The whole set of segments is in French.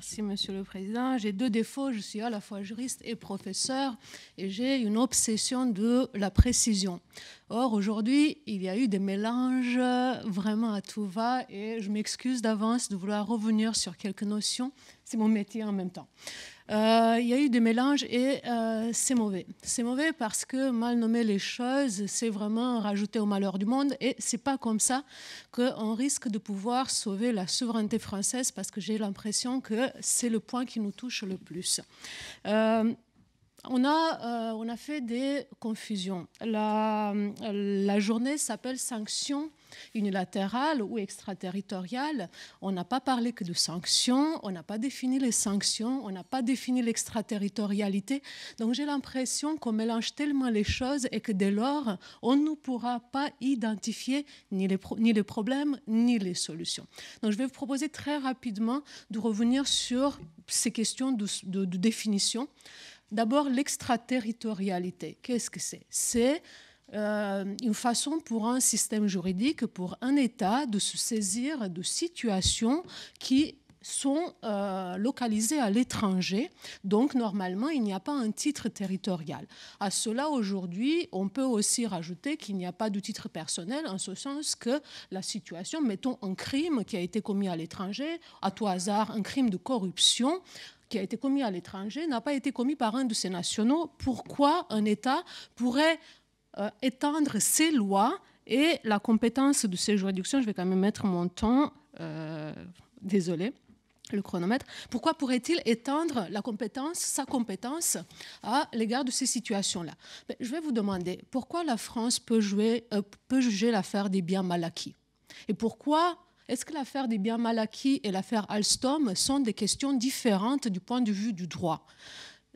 Merci, Monsieur le Président. J'ai deux défauts. Je suis à la fois juriste et professeur et j'ai une obsession de la précision. Or, aujourd'hui, il y a eu des mélanges vraiment à tout va et je m'excuse d'avance de vouloir revenir sur quelques notions. C'est mon métier en même temps. Il y a eu des mélanges et c'est mauvais. C'est mauvais parce que mal nommer les choses, c'est vraiment rajouter au malheur du monde et c'est pas comme ça qu'on risque de pouvoir sauver la souveraineté française parce que j'ai l'impression que c'est le point qui nous touche le plus. On a fait des confusions. La journée s'appelle sanctions unilatérales ou extraterritoriales. On n'a pas parlé que de sanctions, on n'a pas défini les sanctions, on n'a pas défini l'extraterritorialité. Donc j'ai l'impression qu'on mélange tellement les choses et que dès lors, on ne pourra pas identifier ni les problèmes ni les solutions. Donc je vais vous proposer très rapidement de revenir sur ces questions de définition. D'abord, l'extraterritorialité. Qu'est-ce que c'est ? C'est une façon pour un système juridique, pour un État, de se saisir de situations qui sont localisées à l'étranger. Donc, normalement, il n'y a pas un titre territorial. À cela, aujourd'hui, on peut aussi rajouter qu'il n'y a pas de titre personnel, en ce sens que la situation, mettons un crime qui a été commis à l'étranger, à tout hasard, un crime de corruption, qui a été commis à l'étranger, n'a pas été commis par un de ses nationaux. Pourquoi un État pourrait étendre ses lois et la compétence de ces juridictions? Je vais quand même mettre mon temps, désolé, le chronomètre. Pourquoi pourrait-il étendre sa compétence à l'égard de ces situations-là? Je vais vous demander pourquoi la France peut juger l'affaire des biens mal acquis. Et pourquoi est-ce que l'affaire des biens mal acquis et l'affaire Alstom sont des questions différentes du point de vue du droit?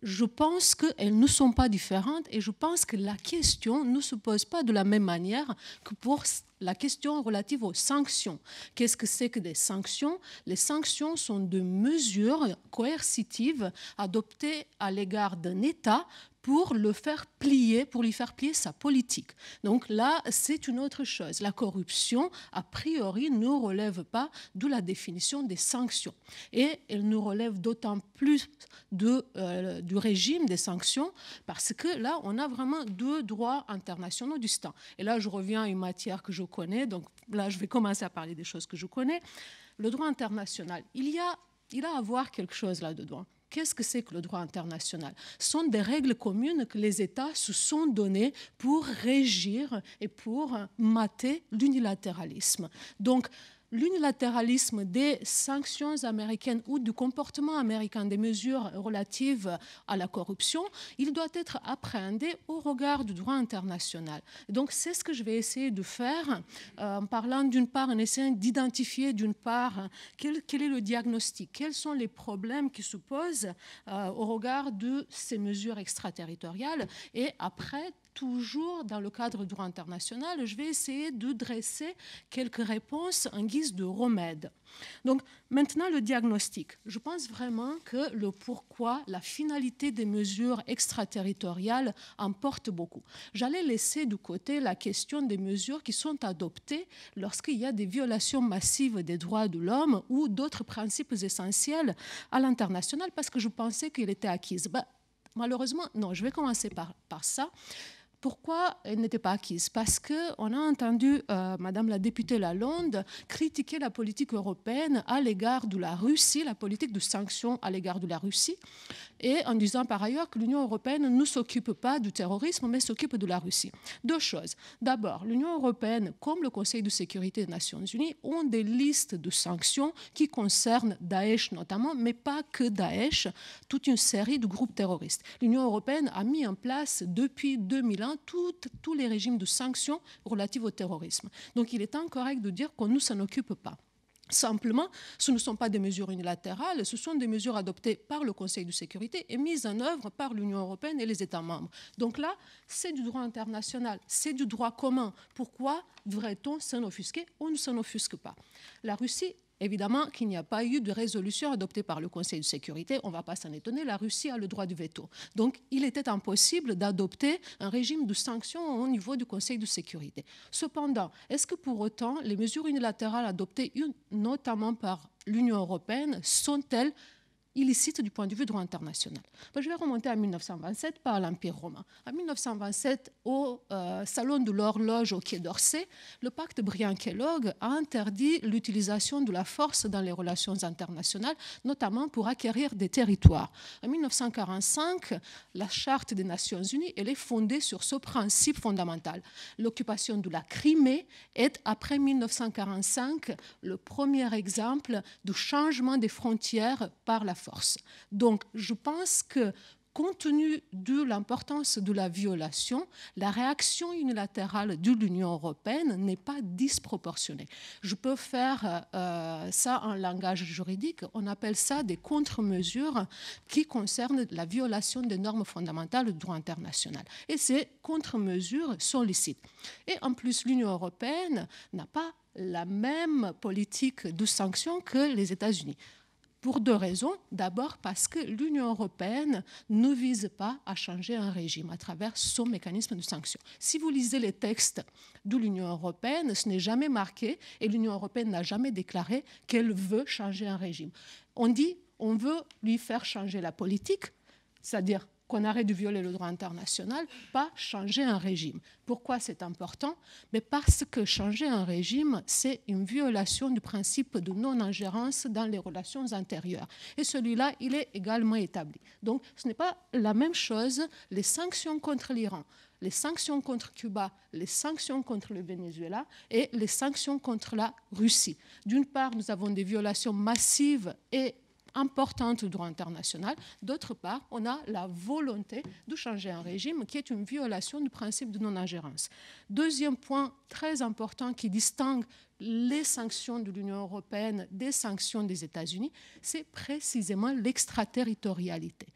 Je pense qu'elles ne sont pas différentes et je pense que la question ne se pose pas de la même manière que pour la question relative aux sanctions. Qu'est-ce que c'est que des sanctions? Les sanctions sont des mesures coercitives adoptées à l'égard d'un État pour lui faire plier sa politique. Donc là, c'est une autre chose. La corruption, a priori, ne relève pas de la définition des sanctions. Et elle ne relève d'autant plus du régime des sanctions parce que là, on a vraiment deux droits internationaux distincts. Et là, je reviens à une matière que je connais. Donc là, je vais commencer à parler des choses que je connais. Le droit international, il y a à voir quelque chose là-dedans. Qu'est-ce que c'est que le droit international? Ce sont des règles communes que les États se sont données pour régir et pour mater l'unilatéralisme. Donc, l'unilatéralisme des sanctions américaines ou du comportement américain, des mesures relatives à la corruption, il doit être appréhendé au regard du droit international. Et donc, c'est ce que je vais essayer de faire en parlant d'une part, en essayant d'identifier d'une part quel est le diagnostic, quels sont les problèmes qui se posent au regard de ces mesures extraterritoriales et après, toujours dans le cadre du droit international, je vais essayer de dresser quelques réponses en guise de remède. Donc maintenant, le diagnostic. Je pense vraiment que le pourquoi, la finalité des mesures extraterritoriales importe beaucoup. J'allais laisser de côté la question des mesures qui sont adoptées lorsqu'il y a des violations massives des droits de l'homme ou d'autres principes essentiels à l'international parce que je pensais qu'il était acquise. Malheureusement, non, je vais commencer par ça. Pourquoi elle n'était pas acquise? Parce qu'on a entendu Madame la députée Lalonde critiquer la politique européenne à l'égard de la Russie, la politique de sanctions à l'égard de la Russie, et en disant par ailleurs que l'Union européenne ne s'occupe pas du terrorisme, mais s'occupe de la Russie. Deux choses. D'abord, l'Union européenne, comme le Conseil de sécurité des Nations Unies, ont des listes de sanctions qui concernent Daesh notamment, mais pas que Daesh, toute une série de groupes terroristes. L'Union européenne a mis en place depuis 2001 tous les régimes de sanctions relatifs au terrorisme. Donc il est incorrect de dire qu'on ne s'en occupe pas. Simplement, ce ne sont pas des mesures unilatérales, ce sont des mesures adoptées par le Conseil de sécurité et mises en œuvre par l'Union européenne et les États membres. Donc là, c'est du droit international, c'est du droit commun. Pourquoi devrait-on s'en offusquer? On ne s'en offusque pas. La Russie, évidemment qu'il n'y a pas eu de résolution adoptée par le Conseil de sécurité. On ne va pas s'en étonner, la Russie a le droit de veto. Donc, il était impossible d'adopter un régime de sanctions au niveau du Conseil de sécurité. Cependant, est-ce que pour autant, les mesures unilatérales adoptées notamment par l'Union européenne sont-elles illicite du point de vue du droit international. Je vais remonter à 1927 par l'Empire romain. En 1927, au Salon de l'horloge au Quai d'Orsay, le pacte Briand-Kellogg a interdit l'utilisation de la force dans les relations internationales, notamment pour acquérir des territoires. En 1945, la Charte des Nations Unies elle est fondée sur ce principe fondamental. L'occupation de la Crimée est, après 1945, le premier exemple du changement des frontières par la force. Donc, je pense que compte tenu de l'importance de la violation, la réaction unilatérale de l'Union européenne n'est pas disproportionnée. Je peux faire ça en langage juridique. On appelle ça des contre-mesures qui concernent la violation des normes fondamentales du droit international. Et ces contre-mesures sont licites. Et en plus, l'Union européenne n'a pas la même politique de sanctions que les États-Unis. Pour deux raisons. D'abord parce que l'Union européenne ne vise pas à changer un régime à travers son mécanisme de sanction. Si vous lisez les textes de l'Union européenne, ce n'est jamais marqué et l'Union européenne n'a jamais déclaré qu'elle veut changer un régime. On dit on veut lui faire changer la politique, c'est-à-dire qu'on arrête de violer le droit international, pas changer un régime. Pourquoi c'est important? Mais parce que changer un régime, c'est une violation du principe de non-ingérence dans les relations intérieures. Et celui-là, il est également établi. Donc, ce n'est pas la même chose. Les sanctions contre l'Iran, les sanctions contre Cuba, les sanctions contre le Venezuela et les sanctions contre la Russie. D'une part, nous avons des violations massives et importante du droit international. D'autre part, on a la volonté de changer un régime qui est une violation du principe de non-ingérence. Deuxième point très important qui distingue les sanctions de l'Union européenne des sanctions des États-Unis, c'est précisément l'extraterritorialité.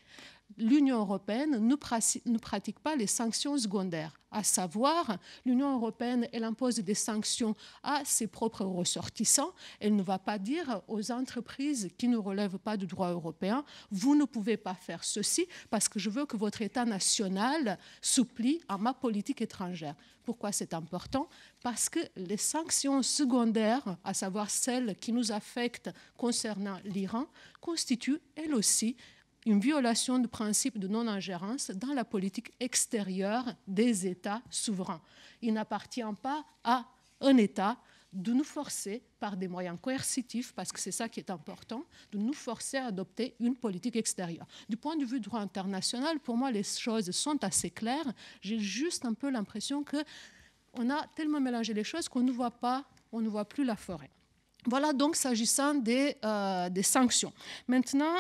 L'Union européenne ne pratique pas les sanctions secondaires, à savoir l'Union européenne, elle impose des sanctions à ses propres ressortissants. Elle ne va pas dire aux entreprises qui ne relèvent pas du droit européen, vous ne pouvez pas faire ceci parce que je veux que votre État national se plie à ma politique étrangère. Pourquoi c'est important? Parce que les sanctions secondaires, à savoir celles qui nous affectent concernant l'Iran, constituent elles aussi une violation du principe de non-ingérence dans la politique extérieure des États souverains. Il n'appartient pas à un État de nous forcer par des moyens coercitifs, parce que c'est ça qui est important, de nous forcer à adopter une politique extérieure. Du point de vue du droit international, pour moi, les choses sont assez claires. J'ai juste un peu l'impression qu'on a tellement mélangé les choses qu'on ne voit pas, on ne voit plus la forêt. Voilà donc s'agissant des sanctions. Maintenant,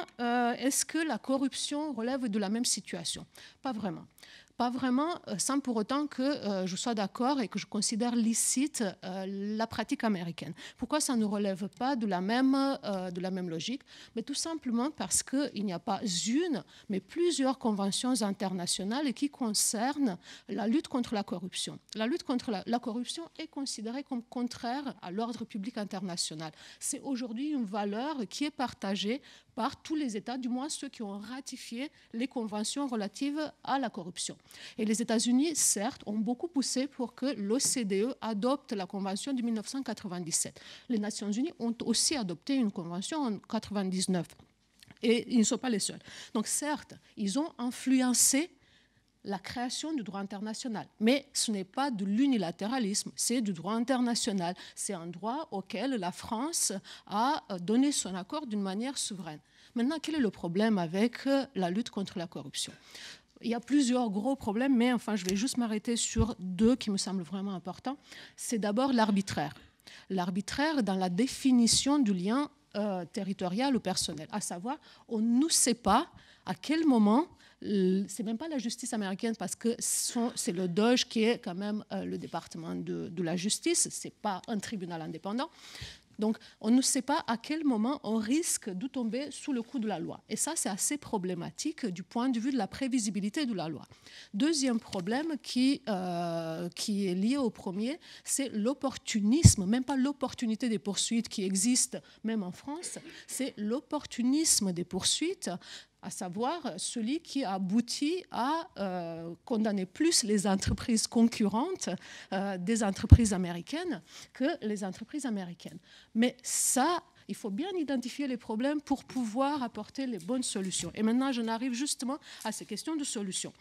est-ce que la corruption relève de la même situation? Pas vraiment. Pas vraiment, sans pour autant que je sois d'accord et que je considère licite la pratique américaine. Pourquoi ça ne relève pas de la même logique? Mais tout simplement parce qu'il n'y a pas une, mais plusieurs conventions internationales qui concernent la lutte contre la corruption. La lutte contre la corruption est considérée comme contraire à l'ordre public international. C'est aujourd'hui une valeur qui est partagée par tous les États, du moins ceux qui ont ratifié les conventions relatives à la corruption. Et les États-Unis, certes, ont beaucoup poussé pour que l'OCDE adopte la convention de 1997. Les Nations Unies ont aussi adopté une convention en 1999. Et ils ne sont pas les seuls. Donc certes, ils ont influencé la création du droit international. Mais ce n'est pas de l'unilatéralisme, c'est du droit international. C'est un droit auquel la France a donné son accord d'une manière souveraine. Maintenant, quel est le problème avec la lutte contre la corruption? Il y a plusieurs gros problèmes, mais enfin, je vais juste m'arrêter sur deux qui me semblent vraiment importants. C'est d'abord l'arbitraire. L'arbitraire dans la définition du lien territorial ou personnel. À savoir, on ne sait pas à quel moment, c'est même pas la justice américaine parce que c'est le DOJ qui est quand même le département de la justice, c'est pas un tribunal indépendant. Donc, on ne sait pas à quel moment on risque de tomber sous le coup de la loi. Et ça, c'est assez problématique du point de vue de la prévisibilité de la loi. Deuxième problème qui est lié au premier, c'est l'opportunisme, même pas l'opportunité des poursuites qui existent même en France, c'est l'opportunisme des poursuites, à savoir celui qui aboutit à condamner plus les entreprises concurrentes des entreprises américaines que les entreprises américaines. Mais ça, Il faut bien identifier les problèmes pour pouvoir apporter les bonnes solutions. Et maintenant, j'en arrive justement à ces questions de solutions.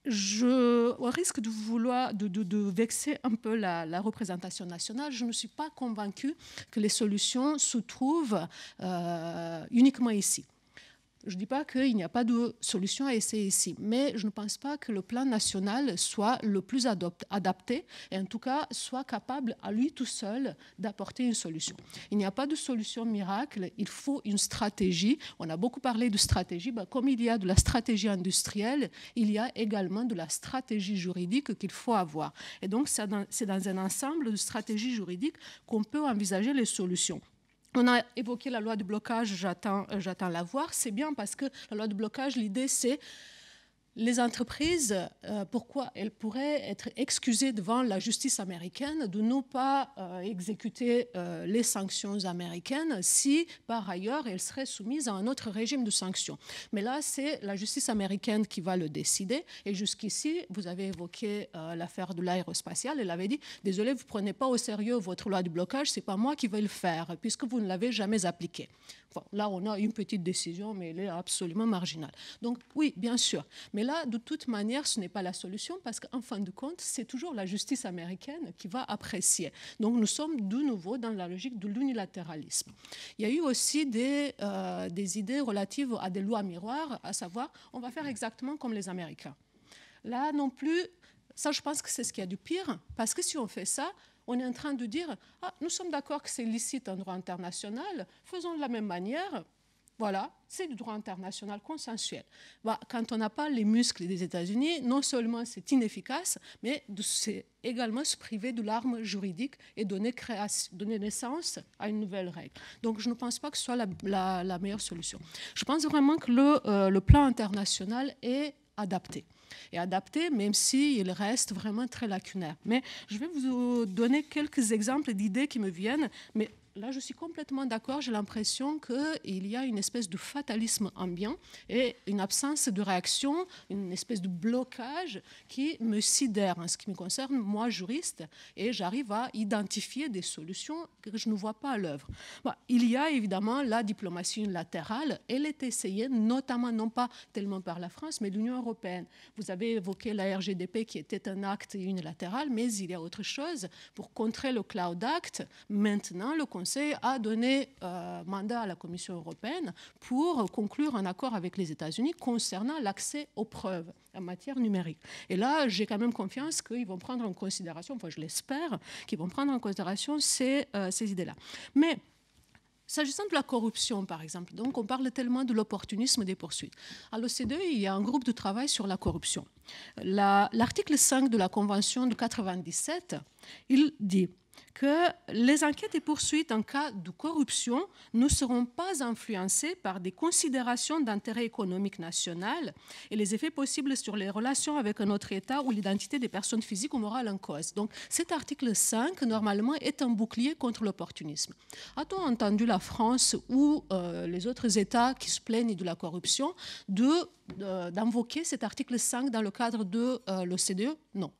Au risque de vexer un peu la représentation nationale, je ne suis pas convaincue que les solutions se trouvent uniquement ici. Je ne dis pas qu'il n'y a pas de solution à essayer ici, mais je ne pense pas que le plan national soit le plus adapté et en tout cas soit capable à lui tout seul d'apporter une solution. Il n'y a pas de solution miracle, il faut une stratégie. On a beaucoup parlé de stratégie. Comme il y a de la stratégie industrielle, il y a également de la stratégie juridique qu'il faut avoir. Et donc, c'est dans un ensemble de stratégies juridiques qu'on peut envisager les solutions. On a évoqué la loi de blocage, j'attends la voir. C'est bien parce que la loi de blocage, l'idée, c'est les entreprises, pourquoi elles pourraient être excusées devant la justice américaine de ne pas exécuter les sanctions américaines si, par ailleurs, elles seraient soumises à un autre régime de sanctions. Mais là, c'est la justice américaine qui va le décider. Et jusqu'ici, vous avez évoqué l'affaire de l'aérospatiale. Elle avait dit, désolé, vous ne prenez pas au sérieux votre loi de blocage, ce n'est pas moi qui vais le faire, puisque vous ne l'avez jamais appliquée. Bon, là, on a une petite décision, mais elle est absolument marginale. Donc, oui, bien sûr. Mais là, de toute manière, ce n'est pas la solution parce qu'en fin de compte, c'est toujours la justice américaine qui va apprécier. Donc, nous sommes de nouveau dans la logique de l'unilatéralisme. Il y a eu aussi des idées relatives à des lois miroirs, à savoir, on va faire exactement comme les Américains. Là, non plus, ça, je pense que c'est ce qu'il y a du pire, parce que si on fait ça, on est en train de dire nous sommes d'accord que c'est licite en droit international, faisons de la même manière. Voilà, c'est du droit international consensuel. Quand on n'a pas les muscles des États-Unis, non seulement c'est inefficace, mais c'est également se priver de l'arme juridique et donner naissance à une nouvelle règle. Donc je ne pense pas que ce soit la meilleure solution. Je pense vraiment que le plan international est adapté. Et adapté, même s'il reste vraiment très lacunaire. Mais je vais vous donner quelques exemples d'idées qui me viennent, mais là, je suis complètement d'accord. J'ai l'impression qu'il y a une espèce de fatalisme ambiant et une absence de réaction, une espèce de blocage qui me sidère en ce qui me concerne, moi, juriste, et j'arrive à identifier des solutions que je ne vois pas à l'œuvre. Il y a évidemment la diplomatie unilatérale. Elle est essayée, notamment, non pas tellement par la France, mais l'Union européenne. Vous avez évoqué la RGDP qui était un acte unilatéral, mais il y a autre chose. Pour contrer le Cloud Act, maintenant, le Conseil a donné mandat à la Commission européenne pour conclure un accord avec les États-Unis concernant l'accès aux preuves en matière numérique. Et là, j'ai quand même confiance qu'ils vont prendre en considération, enfin je l'espère, qu'ils vont prendre en considération ces idées-là. Mais s'agissant de la corruption, par exemple, donc on parle tellement de l'opportunisme des poursuites. À l'OCDE, il y a un groupe de travail sur la corruption. L'article 5 de la Convention de 1997, il dit que les enquêtes et poursuites en cas de corruption ne seront pas influencées par des considérations d'intérêt économique national et les effets possibles sur les relations avec un autre État ou l'identité des personnes physiques ou morales en cause. Donc cet article 5, normalement, est un bouclier contre l'opportunisme. A-t-on entendu la France ou les autres États qui se plaignent de la corruption d'invoquer cet article 5 dans le cadre de l'OCDE? Non.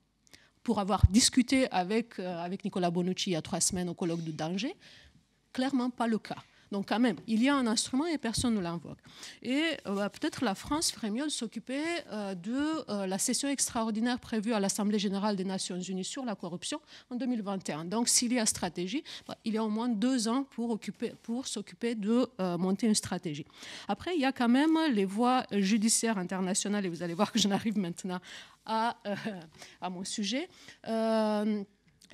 Pour avoir discuté avec Nicolas Bonucci il y a 3 semaines au colloque de Danger, clairement pas le cas. Donc quand même, il y a un instrument et personne ne l'invoque. Et peut-être la France ferait mieux de s'occuper de la session extraordinaire prévue à l'Assemblée générale des Nations unies sur la corruption en 2021. Donc s'il y a stratégie, il y a au moins 2 ans pour s'occuper de monter une stratégie. Après, il y a quand même les voies judiciaires internationales, et vous allez voir que j'en arrive maintenant à mon sujet.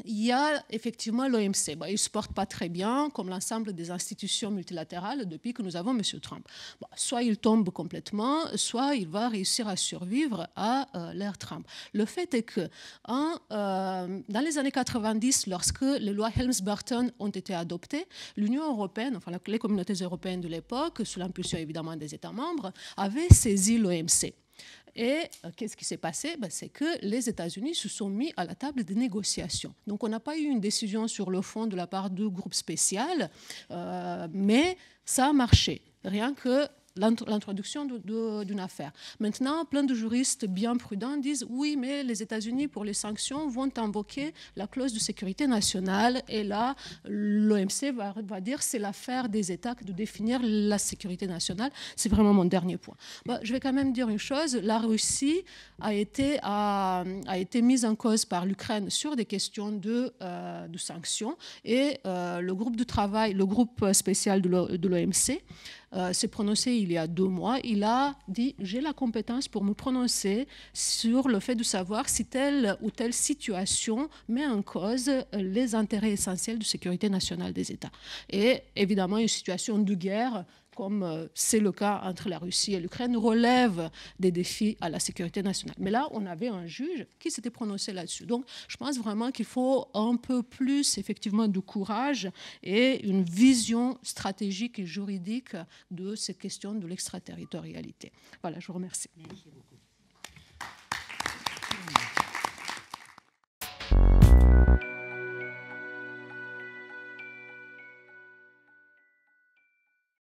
Il y a effectivement l'OMC. Il ne se porte pas très bien, comme l'ensemble des institutions multilatérales, depuis que nous avons M. Trump. Soit il tombe complètement, soit il va réussir à survivre à l'ère Trump. Le fait est que dans les années 90, lorsque les lois Helms-Burton ont été adoptées, l'Union européenne, enfin les communautés européennes de l'époque, sous l'impulsion évidemment des États membres, avaient saisi l'OMC. Et qu'est-ce qui s'est passé? C'est que les États-Unis se sont mis à la table des négociations. Donc on n'a pas eu une décision sur le fond de la part du groupe spécial, mais ça a marché. Rien que l'introduction d'une affaire. Maintenant, plein de juristes bien prudents disent oui, mais les États-Unis, pour les sanctions, vont invoquer la clause de sécurité nationale. Et là, l'OMC va dire c'est l'affaire des États de définir la sécurité nationale. C'est vraiment mon dernier point. Bon, je vais quand même dire une chose. La Russie a été mise en cause par l'Ukraine sur des questions de sanctions. Et le groupe de travail, le groupe spécial de l'OMC, s'est prononcé il y a 2 mois. Il a dit « j'ai la compétence pour me prononcer sur le fait de savoir si telle ou telle situation met en cause les intérêts essentiels de sécurité nationale des États ». Et évidemment, une situation de guerre, comme c'est le cas entre la Russie et l'Ukraine, relève des défis à la sécurité nationale. Mais là, on avait un juge qui s'était prononcé là-dessus. Donc, je pense vraiment qu'il faut un peu plus, effectivement, de courage et une vision stratégique et juridique de ces questions de l'extraterritorialité. Voilà, je vous remercie. Merci beaucoup.